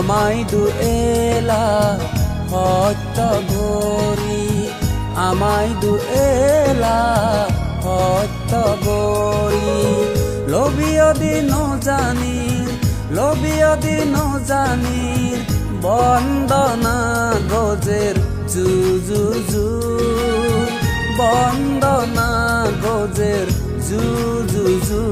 আমায় দুএলা সত্য গৰি আমায় দুএলা সত্য গৰি লবিয়দি নজানিৰ বন্দনা গজের জু জু জু বন্দনা গজের জু জু জু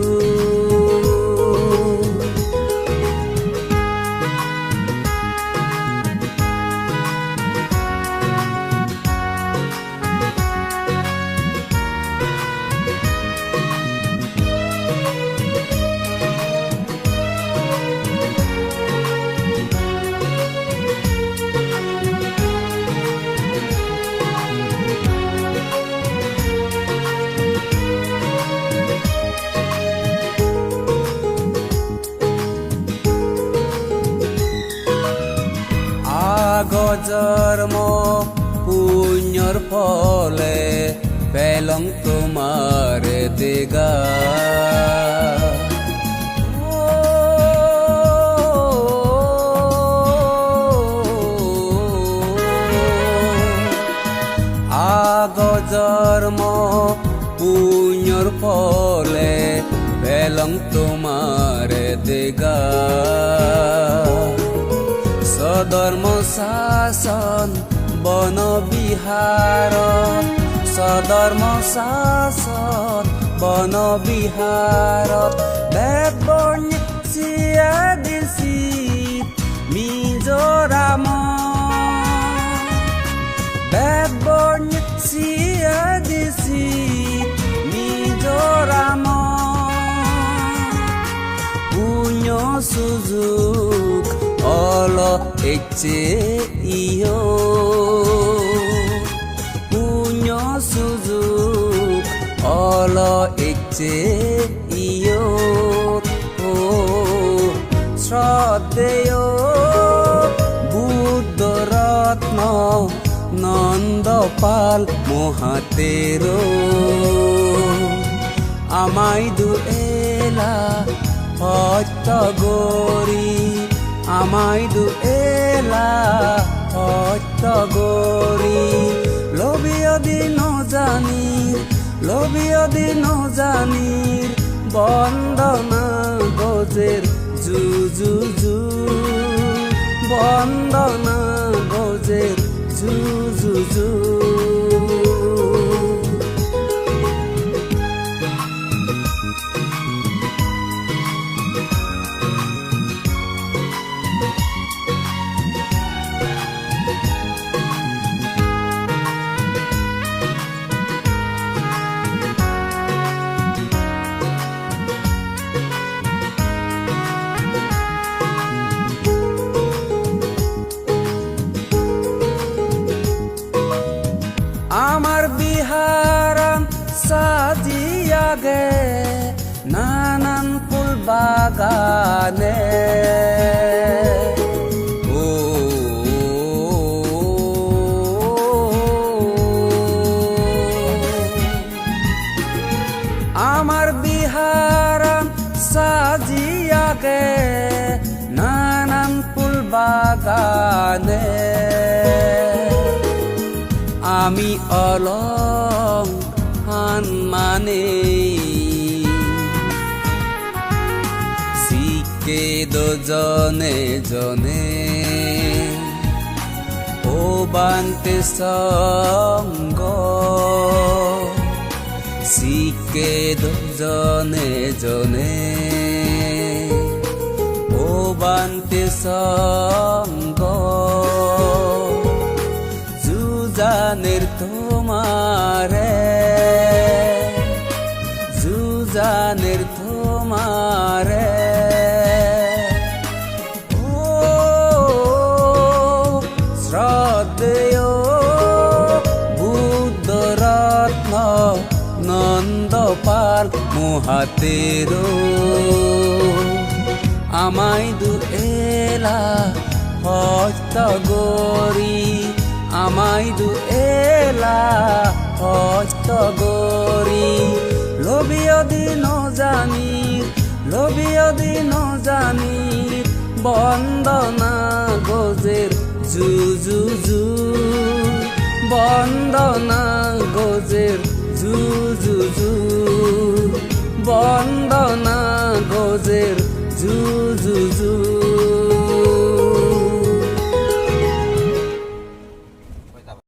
জন্ম পুণ্যর ফলে পেলং তোমার দেগা আগ জন্ম পুণ্যর ফলে পেলং তোমার দেগা সধর্ম শাসন বন বিহার সধর্ম শাসন বন বিহার বেদ বৰ্ণ চিয়া দিছি মিজোৰাম বেদ বৰ্ণ চিয়া দিছি মিজোৰাম পুণ্য সুযোগ অলো এচে ইয়ো পুণ্য সুযোগ অলো এচে ইয়ো শ্রদ্ধেয় বুদ্ধ রত্ন নন্দপাল মহাতের আমায় দুএলা সত্য গৰি আমায় দুএলা সত্য গৰি লবিয়দি নজানিৰ বন্দনা গজের জু জু জু বন্দনা গজের জু জু জু আমার বিহারাম সাজিয়া গে নানান ফুল বাগানে আমার বিহারাম সাজিয়া গে নানান ফুল বাগানে আমি অলংহান মানে শিকে দজনে জনে ও বান্তে সঙ্গ শিকে দজনে জনে ও বান্তে সঙ্গ জুজানের তোমারে ও শ্রদ্ধেয় বুদ্ধ রত্ন নন্দপাল মহাতের আমায় দুএলা সত্য গৰি আমায় দুএলা সত্য গৰি লবিয়দি নজানিৰ বন্দনা গজেৰ জু জু জু, বন্দনা গজেৰ জু জু জু, বন্দনা গজেৰ জু জু জু।